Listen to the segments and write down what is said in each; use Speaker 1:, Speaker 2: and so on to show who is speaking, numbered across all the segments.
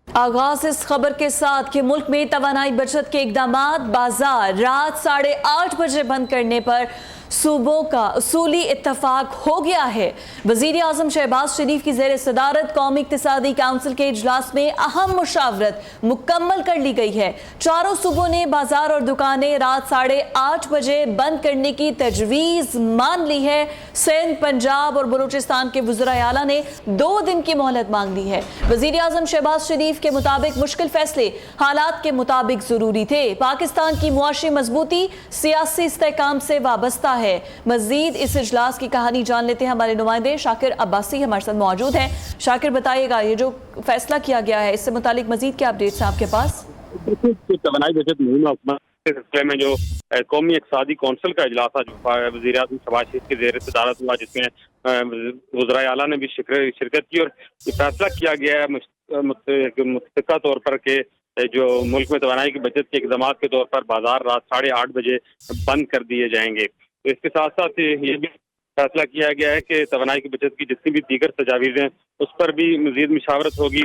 Speaker 1: आगाज इस खबर के साथ कि मुल्क में तवानाई बचत के इकदामात, बाजार रात 8:30 बजे बंद करने पर सूबों का उसूली इत्तफाक हो गया है। वजीर आजम शहबाज शरीफ की ज़ेर सदारत कौमी इक्तिसादी काउंसिल के इजलास में अहम मुशावरत मुकम्मल कर ली गई है। चारों सूबों ने बाजार और दुकानें रात 8:30 बजे बंद करने की तजवीज़ मान ली है। सिंध, पंजाब और बलूचिस्तान के वज़राए आला ने 2 दिन की मोहलत मांग ली है। वजीर आजम शहबाज शरीफ के मुताबिक मुश्किल फैसले हालात के मुताबिक ज़रूरी थे। पाकिस्तान की मुआशी मजबूती सियासी इस्तेहकाम से वाबस्ता है। मजीद इस इजलास की कहानी जान लेते हैं। हमारे नुमाइंदे शाकिर अब्बासी हमारे साथ मौजूद हैं। शाकिर, बताइएगा ये जो फैसला किया गया है इससे मुतालिक मजीद क्या अपडेट्स हैं आपके पास?
Speaker 2: तवानाई बचत मुहिम के सिलसिले में जो कौमी इक्तिसादी कौंसिल का इजलास आज वज़ीर आज़म शहबाज शरीफ की ज़ेर सदारत हुआ, जिसमें वज़राए आला ने भी शिरकत की और ये फैसला किया गया है मुत्तफ़िक़ा तौर पर कि जो मुल्क में तवानाई की बचत के इक़दाम के तौर पर बाजार रात 8:30 बजे बंद कर दिए जाएंगे। तो इसके साथ साथ ये भी फैसला किया गया है कि तवानाई की बचत की जितनी भी दीगर तजावीज़ हैं उस पर भी मज़ीद मुशावरत होगी।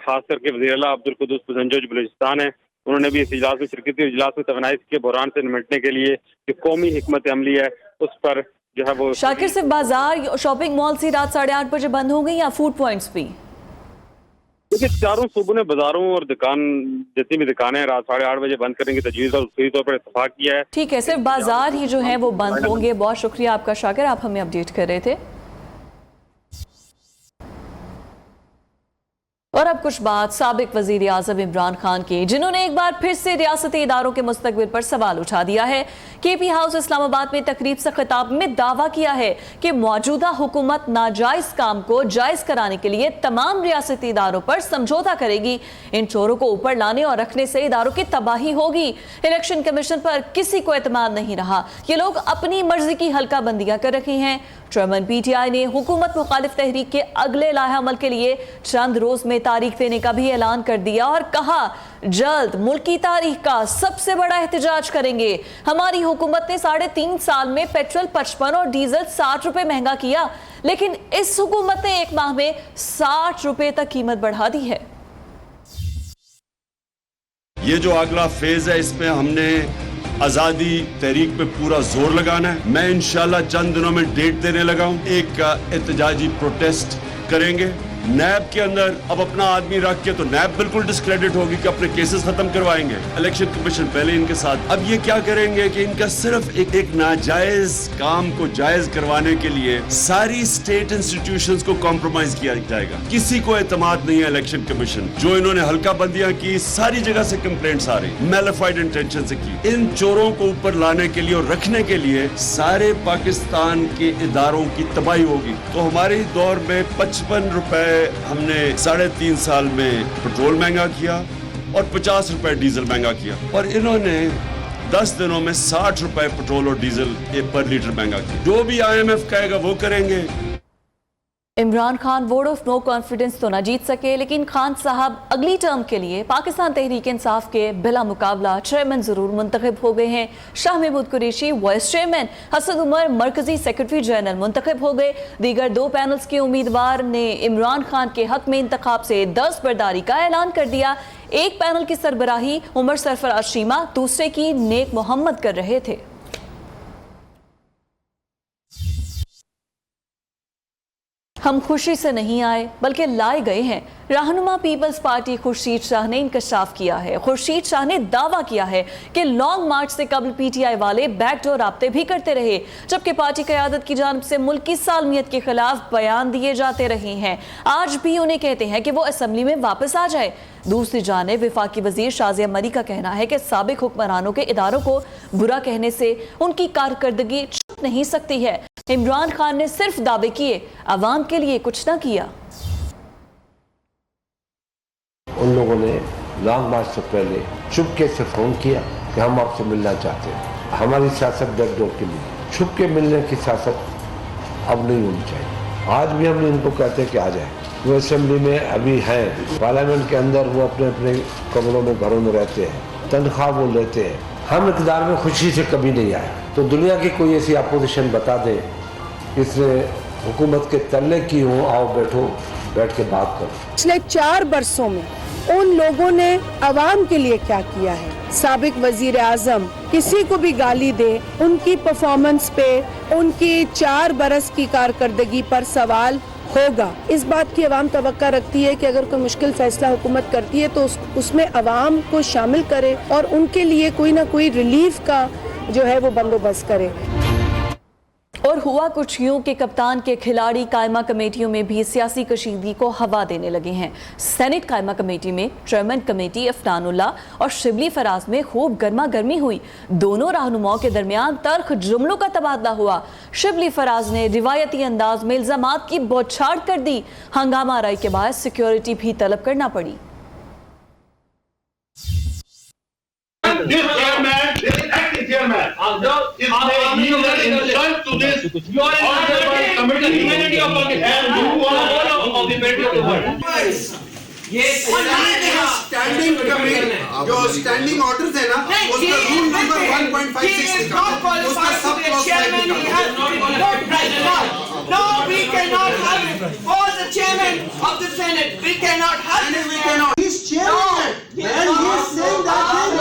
Speaker 2: खास करके वज़ीर आला अब्दुल कुद्दूस पसंजो जो बलूचिस्तान है, उन्होंने भी इस इजलास में शिरकत की। इजलास में तवानाई के बहरान से निपटने के लिए जो कौमी हिकमत अमली है उस पर जो है वो।
Speaker 1: शाकिर, सिर्फ बाजार शॉपिंग मॉल से रात 8:30 बजे बंद हो गई या फूड पॉइंट्स भी?
Speaker 2: देखिए, चारों सूबों ने बाजारों और जितनी भी दुकानें रात 8:30 बजे बंद करने की तजवीज़ और उसी तौर पर इत्तफाक किया है।
Speaker 1: ठीक है, सिर्फ बाजार ही जो है वो बंद होंगे। बहुत शुक्रिया आपका शाकिर, आप हमें अपडेट कर रहे थे। और अब कुछ बात साबिक वजीर आज़म इमरान खान की, जिन्होंने एक बार फिर से रियासती इदारों के मुस्तकबिल पर सवाल उठा दिया है। केपी हाउस इस्लामाबाद में तकरीब से खिताब में दावा किया है कि मौजूदा हुकूमत नाजायज काम को जायज कराने के लिए तमाम रियासती इदारों पर समझौता करेगी। इन चोरों को ऊपर लाने और रखने से इदारों की तबाही होगी। इलेक्शन कमीशन पर किसी को एतमाद नहीं रहा। ये लोग अपनी मर्जी की हल्का बंदियां कर रहे हैं। चेयरमैन पीटीआई ने हुकूमत मुखालिफ तहरीक के अगले लाहे अमल के लिए चंद रोज में तारीख देने का भी ऐलान कर दिया और कहा जल्द मुल्क की तारीख का सबसे बड़ा एहतजाज करेंगे। हमारी हुकूमत ने 3.5 साल में पेट्रोल 55 और डीजल 60 रुपए महंगा किया, लेकिन इस हुकूमत ने 1 माह में 60 रुपए तक कीमत बढ़ा दी है।
Speaker 3: ये जो अगला फेज है इसमें हमने आजादी तहरीक पे पूरा जोर लगाना है। मैं इंशाल्लाह चंद दिनों में डेट देने लगा हूं। एक एहतजाजी प्रोटेस्ट करेंगे। नैब के अंदर अब अपना आदमी रख के तो नैब बिल्कुल डिस्क्रेडिट होगी कि अपने केसेस खत्म करवाएंगे। इलेक्शन कमीशन पहले इनके साथ, अब ये क्या करेंगे कि इनका सिर्फ एक नाजायज काम को जायज करवाने के लिए सारी स्टेट इंस्टीट्यूशंस को कॉम्प्रोमाइज किया जाएगा। किसी को एतमाद नहीं है इलेक्शन कमीशन। जो इन्होंने हल्का बंदियां की, सारी जगह से कंप्लेंट्स आ रही, मैलिफाइड इंटेंशन से की। इन चोरों को ऊपर लाने के लिए और रखने के लिए सारे पाकिस्तान के इदारों की तबाही होगी। तो हमारे दौर में 55 रुपए हमने 3.5 साल में पेट्रोल महंगा किया और 50 रुपए डीजल महंगा किया, और इन्होंने 10 दिनों में 60 रुपए पेट्रोल और डीजल पर लीटर महंगा किया। जो भी IMF कहेगा वो करेंगे।
Speaker 1: Imran Khan vote of no confidence तो ना जीत सके, लेकिन खान साहब अगली टर्म के लिए पाकिस्तान तहरीक इंसाफ के बिला मुकाबला चेयरमैन जरूर मुंतखब हो गए हैं। शाह महमूद कुरैशी वाइस चेयरमैन, हसन उमर मरकजी सेक्रेटरी जनरल मुंतखब हो गए। दीगर 2 पैनल्स के उम्मीदवार ने इमरान खान के हक में इंतखाब से दस्तबरदारी का ऐलान कर दिया। एक पैनल की सरबराही उमर सरफराज शीमा, दूसरे की नेक मोहम्मद कर रहे थे। हम खुशी से नहीं आए बल्कि लाए गए हैं। रहनुमा पीपल्स पार्टी खुर्शीद शाह ने इंकशाफ किया है। खुर्शीद शाह ने दावा किया है कि लॉन्ग मार्च से कबल पीटीआई वाले बैकडोर राब्ते भी करते रहे, जबकि पार्टी क़यादत की जानिब से मुल्क की सालमियत के खिलाफ बयान दिए जाते रहे हैं। आज भी उन्हें कहते हैं कि वो असम्बली में वापस आ जाए। दूसरी जानिब वफाकी वजीर शाजिया मरी का कहना है कि साबिक हुक्मरानों के इदारों को बुरा कहने से उनकी कारकर्दगी छुप नहीं सकती है। इमरान खान ने सिर्फ दावे किए, अवाम के लिए कुछ न किया।
Speaker 4: उन लोगों ने लॉन्ग मार्च से पहले चुपके से फोन किया कि हम आपसे मिलना चाहते हैं। हमारी सियासत बैकडोर के लिए, छुप के मिलने की सियासत अब नहीं होनी चाहिए। आज भी हम इनको कहते हैं कि आ जाए। वो असेंबली में अभी हैं, पार्लियामेंट के अंदर वो अपने अपने कमरों में, घरों में रहते हैं, तनख्वाह वो लेते हैं। हम इक़्तिदार में खुशी से कभी नहीं आए। तो दुनिया की कोई ऐसी अपोजिशन बता दे इसने हुकूमत के तल्ले की हो, आओ बैठो, बैठ के बात करो।
Speaker 5: पिछले 4 बरसों में उन लोगों ने अवाम के लिए क्या किया है। साबिक वजीर आजम किसी को भी गाली दे, उनकी परफॉर्मेंस पे, उनकी 4 बरस की कारकर्दगी पर सवाल होगा। इस बात की अवाम तवक्का रखती है कि अगर कोई मुश्किल फैसला हुकूमत करती है तो उसमें अवाम को शामिल करे और उनके लिए कोई ना कोई रिलीफ का जो है वो बंदोबस्त करे।
Speaker 1: और हुआ कुछ यूं कि कप्तान के खिलाड़ी कायमा कमेटियों में भी सियासी कशीदगी को हवा देने लगे हैं। सेनेट कायमा कमेटी में चेयरमैन कमेटी अफनानुल्लाह और शिबली फराज में खूब गर्मा गर्मी हुई। दोनों रहनुमाओं के दरमियान तर्क जुमलों का तबादला हुआ। शिबली फराज ने रिवायती अंदाज में इल्जामात की बौछार कर दी। हंगामा आराई के बाद सिक्योरिटी भी तलब करना पड़ी।
Speaker 6: जो स्टैंडिंग ऑर्डर्स है ना, उसका रूल नंबर 1.56 लिखा है, उसका सब
Speaker 7: No, we cannot have it. For the chairman of the Senate, we cannot have it.
Speaker 6: we cannot. He's chairman. And he is saying that thing.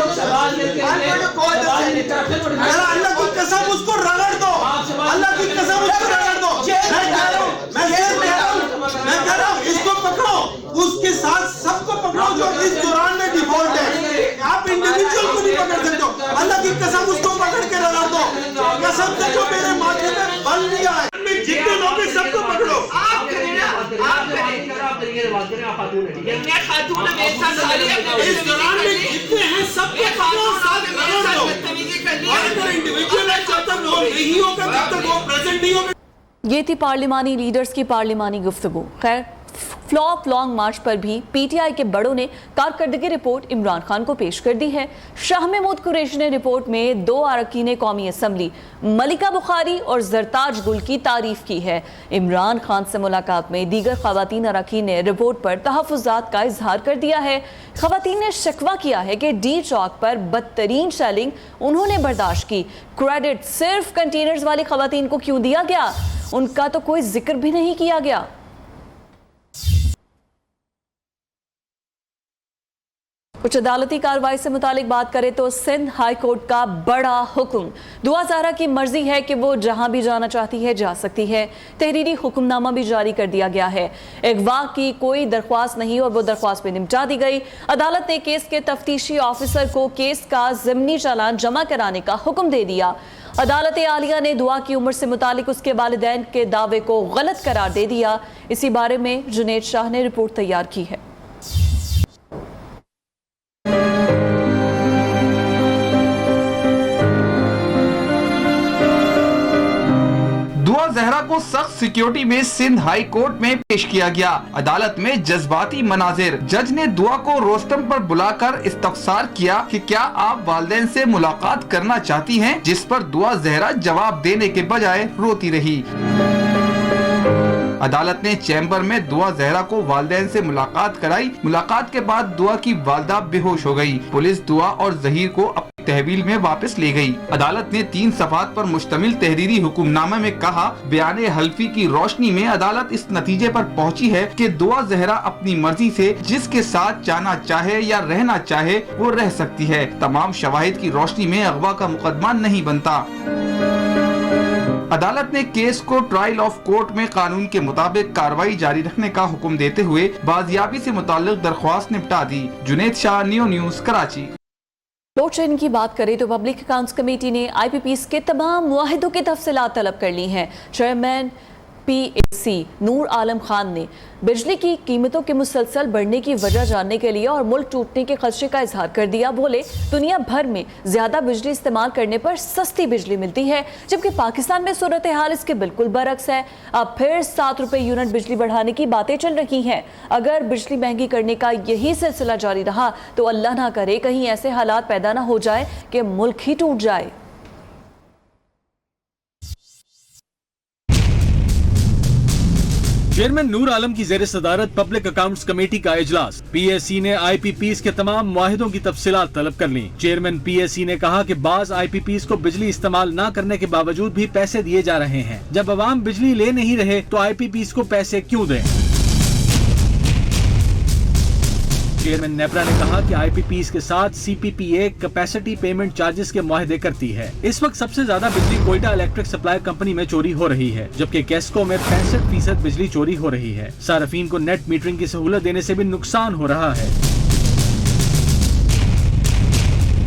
Speaker 6: I'm going to call the Senate. मेरा अल्लाह की कसम उसको रगड़ दो. अल्लाह की कसम उसको रगड़ दो. मैं कह रहा हूँ, इसको पकड़ो. उसके साथ सबको पकड़ो जो इस दौरान में डिफॉल्ट है. आप इंडिविजुअल को नहीं पकड़ सकते हो. अल्लाह की कसम उसको पकड़ के रगड़ दो. कसम से जो मेरे माथे में बल लिया है. जितने लोग हैं सबको पकड़ो.
Speaker 7: आप करें ना, आप करें. मैं खातून है, मेरे साथ सारी
Speaker 6: इस दौरान में जितने हैं सबको पकड़ो. साथ रगड़ दो. अगर इंडिविजुअल है जब तक वो नहीं होगा, तब तक वो प्रेजेंट नहीं होगा.
Speaker 1: ये थी पार्लिमानी लीडर्स की पार्लिमानी गुफ्तगू। खैर, फ्लॉप लॉन्ग मार्च पर भी पीटीआई के बड़ों ने कारकर्दगी रिपोर्ट इमरान खान को पेश कर दी है। शाह महमूद कुरैशी ने रिपोर्ट में 2 अरकान कौमी असम्बली मलिका बुखारी और जरताज गुल की तारीफ की है। इमरान खान से मुलाकात में दीगर खवातीन अरकान ने रिपोर्ट पर तहफ़्फ़ुज़ात का इजहार कर दिया है। खवातीन ने शिकवा किया है कि डी चौक पर बदतरीन शेलिंग उन्होंने बर्दाश्त की। क्रेडिट सिर्फ कंटेनर्स वाली खवातीन को क्यों दिया गया, उनका तो कोई जिक्र भी नहीं किया गया। कुछ अदालती कार्रवाई से मुतालिक बात करें तो सिंध हाई कोर्ट का बड़ा हुक्म। दुआ ज़हरा की मर्जी है कि वो जहां भी जाना चाहती है जा सकती है। तहरीरी हुक्मनामा भी जारी कर दिया गया है। अगवा की कोई दरख्वास्त नहीं और वो दरख्वास्त भी निपटा दी गई। अदालत ने केस के तफ्तीशी ऑफिसर को केस का ज़िमनी चालान जमा कराने का हुक्म दे दिया। अदालत आलिया ने दुआ की उम्र से मुतालिक उसके वालिदैन के दावे को गलत करार दे दिया। इसी बारे में जुनैद शाह ने रिपोर्ट तैयार की है।
Speaker 8: दुआ ज़हरा को सख्त सिक्योरिटी में सिंध हाई कोर्ट में पेश किया गया। अदालत में जज्बाती मनाजिर। जज ने दुआ को रोस्टम पर बुलाकर इस्तफसार किया कि क्या आप वालिदैन से मुलाकात करना चाहती हैं, जिस पर दुआ ज़हरा जवाब देने के बजाय रोती रही। अदालत ने चैम्बर में दुआ ज़हरा को वालिदैन से मुलाकात कराई। मुलाकात के बाद दुआ की वालिदा बेहोश हो गई। पुलिस दुआ और ज़हीर को अपनी तहवील में वापस ले गई। अदालत ने 3 सफ़ात पर मुश्तमिल तहरीरी हुक्मनामे में कहा, बयान हल्फी की रोशनी में अदालत इस नतीजे पर पहुंची है कि दुआ ज़हरा अपनी मर्जी से जिसके साथ जाना चाहे या रहना चाहे वो रह सकती है। तमाम शवाहिद की रोशनी में अगवा का मुकदमा नहीं बनता। अदालत ने केस को ट्रायल ऑफ कोर्ट में कानून के मुताबिक कार्रवाई जारी रखने का हुक्म देते हुए बाजियाबी से मुताल्लिक दरख्वास्त निपटा दी। Junaid Shah, Neo news, Karachi.
Speaker 1: Load shedding की बात करें तो पब्लिक अकाउंट्स कमेटी ने IPPs के तमाम मुआहिदों की तफसीलात तलब कर ली हैं। चेयरमैन PAC नूर आलम खान ने बिजली की कीमतों के मुसलसल बढ़ने की वजह जानने के लिए और मुल्क टूटने के खदशे का इजहार कर दिया। बोले, दुनिया भर में ज्यादा बिजली इस्तेमाल करने पर सस्ती बिजली मिलती है, जबकि पाकिस्तान में सूरत हाल इसके बिल्कुल बरक्स है। अब फिर 7 रुपए यूनिट बिजली बढ़ाने की बातें चल रही हैं। अगर बिजली महंगी करने का यही सिलसिला जारी रहा तो अल्लाह ना करे कहीं ऐसे हालात पैदा ना हो जाए कि मुल्क ही टूट जाए।
Speaker 9: चेयरमैन नूर आलम की ज़ेर सदारत पब्लिक अकाउंट्स कमेटी का इजलास। PAC ने IPPs के तमाम मुआहिदों की तफसीलात तलब कर ली। चेयरमैन PAC ने कहा कि बाज IPPs को बिजली इस्तेमाल न करने के बावजूद भी पैसे दिए जा रहे हैं। जब अवाम बिजली ले नहीं रहे तो IPPs को पैसे क्यों दें। चेयरमैन नेप्रा ने कहा कि IPPs के साथ CPPA कैपेसिटी पेमेंट चार्जेस के मुआहदे करती है। इस वक्त सबसे ज्यादा बिजली कोयटा इलेक्ट्रिक सप्लाई कंपनी में चोरी हो रही है, जबकि केस्को में 65% बिजली चोरी हो रही है। सार्फिन को नेट मीटरिंग की सहूलत देने से भी नुकसान हो रहा है।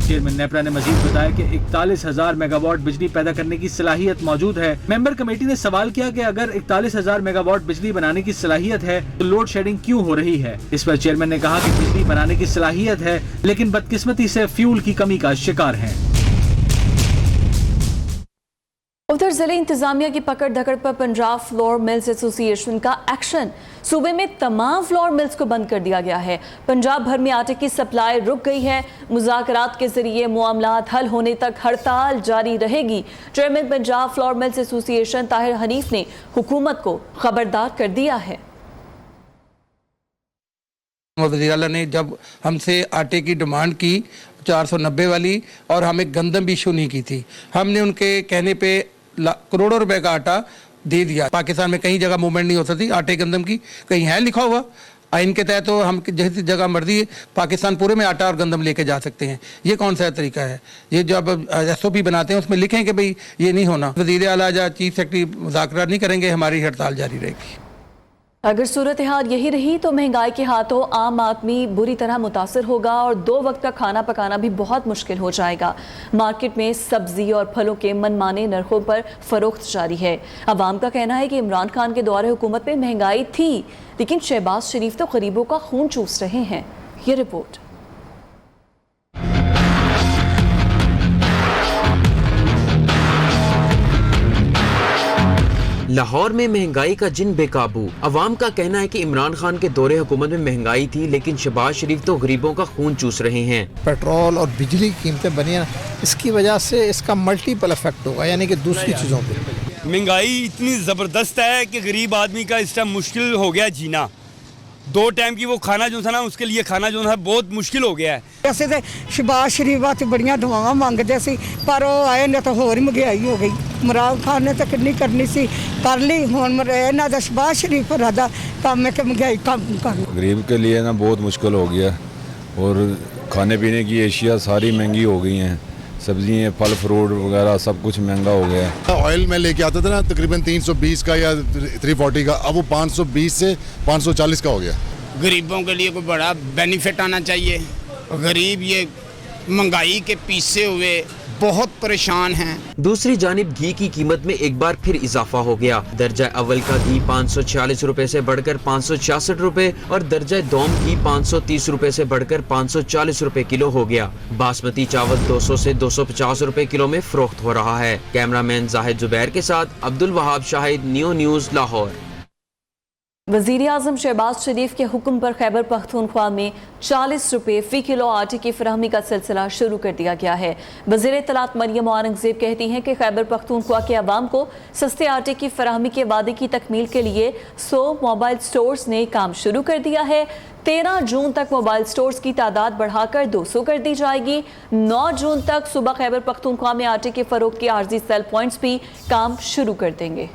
Speaker 9: चेयरमैन नेप्रा ने मजीद बताया कि 41,000 मेगावाट बिजली पैदा करने की सलाहियत मौजूद है। मेंबर कमेटी ने सवाल किया कि अगर 41,000 मेगावाट बिजली बनाने की सलाहियत है तो लोड शेडिंग क्यों हो रही है। इस पर चेयरमैन ने कहा कि बिजली बनाने की सलाहियत है, लेकिन बदकिस्मती से फ्यूल की कमी का शिकार है।
Speaker 1: उधर जिले इंतजामिया की पकड़ धकड़ पर पंजाब फ्लोर मिल्स एसोसिएशन का एक्शन। सूबे में तमाम फ्लोर मिल्स को बंद कर दिया गया है। पंजाब भर में आटे की सप्लाई रुक गई है। मुज़ाकरात के जरिए मामलात हल होने तक हड़ताल जारी रहेगी। Chairman Punjab flour mills association Tahir Hanif ने हुकूमत को खबरदार कर दिया है।
Speaker 10: वज़ीर आला ने जब हमसे आटे की डिमांड की 490 वाली, और हमें गंदम भी इशू नहीं की थी, हमने उनके कहने पे करोड़ों रुपए का आटा दे दिया। पाकिस्तान में कहीं जगह मूवमेंट नहीं हो सकती आटे गंदम की, कहीं है लिखा हुआ आइन के तहत तो हम जैसी जगह मर्जी पाकिस्तान पूरे में आटा और गंदम लेके जा सकते हैं। ये कौन सा तरीका है? ये जब SOP बनाते हैं उसमें लिखें कि भाई ये नहीं होना। वज़ीर आला या चीफ सेक्रेटरी मुज़ाकरात नहीं करेंगे, हमारी हड़ताल जारी रहेगी।
Speaker 1: अगर सूरत हाल यही रही तो महंगाई के हाथों आम आदमी बुरी तरह मुतासर होगा और 2 वक्त का खाना पकाना भी बहुत मुश्किल हो जाएगा। मार्केट में सब्जी और फलों के मनमाने नरखों पर फरोख्त जारी है। अवाम का कहना है कि इमरान खान के दौरे हुकूमत में महंगाई थी, लेकिन शहबाज शरीफ तो गरीबों का खून चूस रहे हैं। ये रिपोर्ट।
Speaker 11: लाहौर में महंगाई का जिन बेकाबू। अवाम का कहना है कि इमरान खान के दौरे हुकूमत में महंगाई थी, लेकिन शहबाज शरीफ तो गरीबों का खून चूस रहे हैं।
Speaker 12: पेट्रोल और बिजली की कीमतें बनी हैं, इसकी वजह से इसका मल्टीपल इफेक्ट होगा, यानी कि दूसरी चीज़ों पे।
Speaker 13: महंगाई इतनी ज़बरदस्त है कि गरीब आदमी का इस टाइम मुश्किल हो गया जीना। 2 टाइम की वो खाना जो था ना, उसके लिए खाना जो था बहुत मुश्किल हो गया है।
Speaker 14: वैसे तो शहबाज शरीफ वास्ते बड़िया दुआवां मंगते सी, पर वो आए ने तो होर महंगाई हो गई। इमरान खान ने तो कितनी करनी सी कर ली, हुण इन्हां दा शहबाज शरीफ दा काम है कि महंगाई कम कर।
Speaker 15: गरीब के लिए ना बहुत मुश्किल हो गया, और खाने पीने की एशिया सारी महंगी हो गई हैं। सब्जियाँ, फल फ्रूट वगैरह सब कुछ महंगा हो गया है।
Speaker 16: ऑयल में लेके आते थे ना तकरीबन 320 का या 340 का, अब वो 520 से 540 का हो गया।
Speaker 17: गरीबों के लिए कोई बड़ा बेनिफिट आना चाहिए। गरीब ये महंगाई के पीछे हुए बहुत परेशान हैं।
Speaker 11: दूसरी जानिब घी की कीमत में एक बार फिर इजाफा हो गया। दर्जा अव्वल का घी 546 रुपए से बढ़कर 566 रुपए और दर्जा दोम घी 530 रुपए से बढ़कर 540 रुपए किलो हो गया। बासमती चावल 200 से 250 रुपए किलो में फरोख्त हो रहा है। कैमरामैन जाहिद जुबैर के साथ अब्दुल वहाब शाहिद, नियो न्यूज़, लाहौर।
Speaker 1: वज़ीर आज़म शहबाज शरीफ के हुक्म पर खैबर पख्तूनख्वा में 40 रुपये फ़ी किलो आटे की फराहमी का सिलसिला शुरू कर दिया गया है। वज़ीर इत्तलात मरियम औरंगज़ेब कहती हैं कि खैबर पख्तूनख्वा के अवाम को सस्ते आटे की फराहमी के वादे की तकमील के लिए 100 मोबाइल स्टोर्स ने काम शुरू कर दिया है। 13 जून तक मोबाइल स्टोर्स की तादाद बढ़ाकर 200 कर दी जाएगी। 9 जून तक सुबह खैबर पख्तूनख्वा में आटे के फरोख्त के आर्जी सेल पॉइंट्स भी काम शुरू कर देंगे।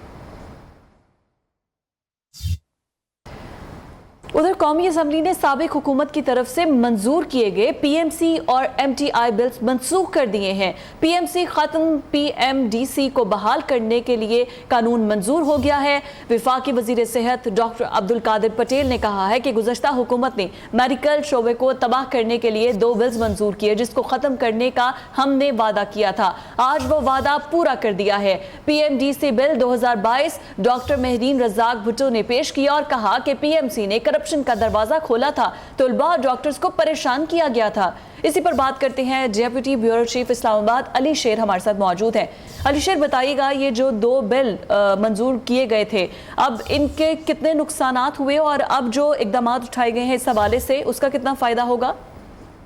Speaker 1: उधर कौमी असम्बली ने साबिक हुकूमत की तरफ से मंजूर किए गए PMC और MTI बिल्स मनसूख कर दिए हैं। PMC खत्म, PMDC को बहाल करने के लिए कानून मंजूर हो गया है। वफाकी वजीर सेहत डॉक्टर अब्दुल कादिर पटेल ने कहा है कि गुज़श्ता हुकूमत ने मेडिकल शोबे को तबाह करने के लिए 2 बिल्स मंजूर किए, जिसको ख़त्म करने का हमने वादा किया था। आज वो वादा पूरा कर दिया है। PMDC bill 2022 doctor Mahreen Razzaq Bhutto ने पेश किया और कहा कि PMC ने करप्शन का दरवाजा खोला था, तलबा और डॉक्टर्स को परेशान किया गया था। इसी पर बात करते हैं deputy bureau chief Islamabad Ali शेर हमारे साथ मौजूद हैं। अली शेर, बताइएगा ये जो 2 बिल मंजूर किए गए थे, अब इनके कितने नुकसानात हुए और अब जो इकदाम उठाए गए हैं इस हवाले से उसका कितना फायदा होगा?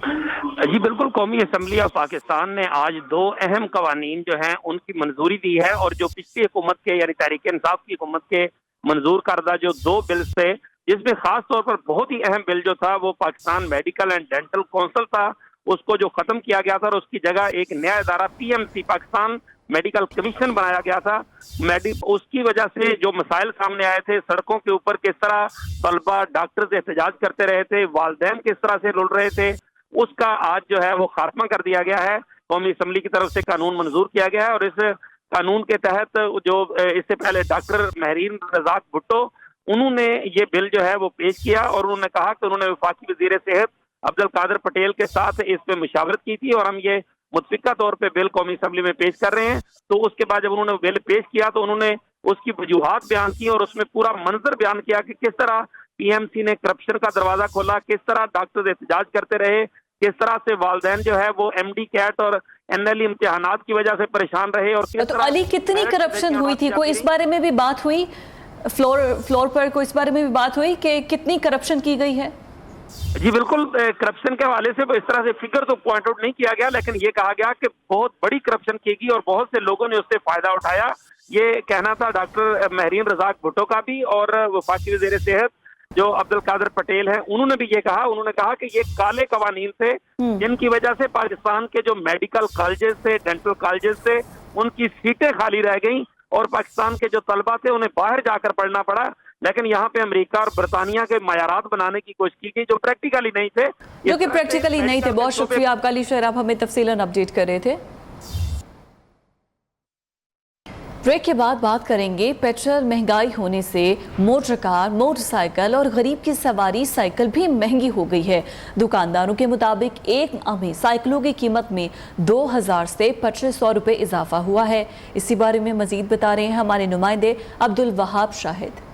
Speaker 2: जी बिल्कुल, कौमी असम्बली ऑफ पाकिस्तान ने आज 2 अहम कवानीन जो हैं उनकी मंजूरी दी है, और जो पिछली हुकूमत के यानी तहरीक इंसाफ की हुकूमत के मंजूर करदा जो 2 बिल थे, जिसमें खास तौर पर बहुत ही अहम बिल जो था वो Pakistan medical and dental council था, उसको जो खत्म किया गया था और उसकी जगह एक नया इदारा PMC पाकिस्तान मेडिकल कमीशन बनाया गया था, उसकी वजह से जो मसाइल सामने आए थे, सड़कों के ऊपर किस तरह तलबा डॉक्टर्स एहतजाज करते रहे थे, वालिदैन किस तरह से रुल रहे थे, उसका आज जो है वो खात्मा कर दिया गया है। कौमी असम्बली की तरफ से कानून मंजूर किया गया है और इस कानून के तहत जो इससे पहले डॉक्टर महरीन रज़ाक भुट्टो उन्होंने ये बिल जो है वो पेश किया और उन्होंने कहा कि उन्होंने वफाकी वज़ीर सेहत अब्दुल कादिर पटेल के साथ इस पे मुशावरत की थी और हम ये मुतफिका तौर पे बिल कौमी असम्बली में पेश कर रहे हैं। तो उसके बाद जब उन्होंने बिल पेश किया तो उन्होंने उसकी वजूहात बयान की और उसमें पूरा मंजर बयान किया कि किस तरह पीएमसी ने करप्शन का दरवाजा खोला, किस तरह डॉक्टर एहतजाज करते रहे, किस तरह से वालिदैन जो है वो MD कैट और NLE इम्तिहानात की वजह से परेशान रहे। और किस तरह
Speaker 1: अली कितनी करप्शन हुई थी, कोई इस बारे में भी बात हुई फ्लोर पर, कोई इस बारे में भी बात हुई कि कितनी करप्शन की गई है?
Speaker 2: जी बिल्कुल, करप्शन के हवाले से इस तरह से फिगर तो पॉइंट आउट नहीं किया गया, लेकिन ये कहा गया कि बहुत बड़ी करप्शन की गई और बहुत से लोगों ने उससे फायदा उठाया। ये कहना था डॉक्टर महरीन रज़ाक भुट्टो का भी और वफाकी वज़ीर सेहत जो अब्दुल कादिर पटेल हैं उन्होंने भी ये कहा। उन्होंने कहा कि ये काले कवानीन थे जिनकी वजह से पाकिस्तान के जो मेडिकल कॉलेजेस थे, डेंटल कॉलेजेस थे, उनकी सीटें खाली रह गईं और पाकिस्तान के जो तलबा थे उन्हें बाहर जाकर पढ़ना पड़ा। लेकिन यहाँ पे अमेरिका और बरतानिया के मयारात बनाने की कोशिश की गई जो प्रैक्टिकली नहीं थे,
Speaker 1: जो कि प्रैक्टिकली नहीं थे। बहुत शुक्रिया आपका अली शहर, आप हमें तफसीलन अपडेट कर रहे थे। ब्रेक के बाद बात करेंगे पेट्रोल महंगाई होने से मोटर कार, मोटरसाइकिल और गरीब की सवारी साइकिल भी महंगी हो गई है। दुकानदारों के मुताबिक एक माह में साइकिलों की कीमत में 2000 से 2500 रुपये इजाफा हुआ है। इसी बारे में मजीद बता रहे हैं हमारे नुमाइंदे अब्दुल वहाब शाहिद।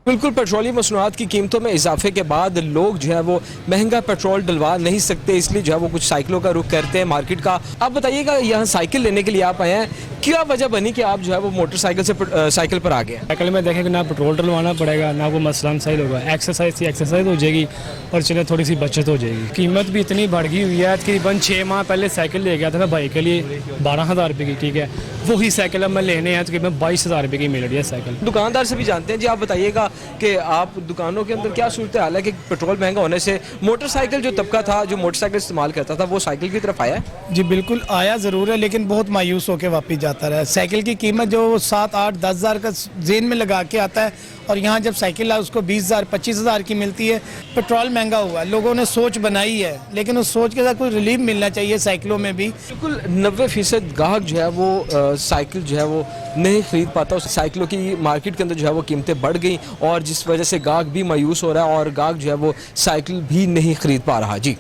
Speaker 18: बिल्कुल, पेट्रोलियम मसनूआत की कीमतों में इजाफे के बाद लोग जो है वो महंगा पेट्रोल डलवा नहीं सकते, इसलिए जो है वो कुछ साइकिलों का रुख करते हैं मार्केट का। आप बताइएगा, यहाँ साइकिल लेने के लिए आप आए हैं, क्या वजह बनी कि आप जो है वो मोटरसाइकिल से साइकिल पर आ गए?
Speaker 19: साइकिल में देखें कि ना पेट्रोल डलवाना पड़ेगा, ना वो मसला मसाइल होगा, एक्सरसाइज हो जाएगी और चले थोड़ी सी बचत हो जाएगी। कीमत भी इतनी बढ़ गई हुई है, तकरीबन 6 माह पहले साइकिल ले गया था मैं भाई के लिए 12,000 रुपये की, ठीक है, वही साइकिल अब मैं लेने हैं तकरीबन 22,000 रुपये की मिल रही है साइकिल।
Speaker 18: दुकानदार से भी जानते हैं जी, आप बताइएगा कि आप दुकानों के अंदर क्या सूरत हाल है कि पेट्रोल महंगा होने से मोटरसाइकिल जो तबका था, जो मोटरसाइकिल इस्तेमाल करता था, वो साइकिल की तरफ आया है?
Speaker 19: जी बिल्कुल आया ज़रूर है, लेकिन बहुत मायूस होकर वापस जाता रहा। साइकिल की कीमत जो 7, 8, 10 हज़ार का जेन में लगा के आता है और यहाँ जब साइकिल उसको 20,000, 25,000 की मिलती है। पेट्रोल महंगा हुआ, लोगों ने सोच बनाई है, लेकिन उस सोच के साथ कोई रिलीफ मिलना चाहिए साइकिलों में भी।
Speaker 18: बिल्कुल 90% ग्राहक जो है वो साइकिल जो है वो नहीं खरीद पाता। साइकिलों की मार्केट के अंदर जो है वो कीमतें बढ़ गई और जिस वजह से ग्राहक भी मायूस हो रहा है और ग्राहक जो है वो साइकिल भी नहीं खरीद पा रहा। जी।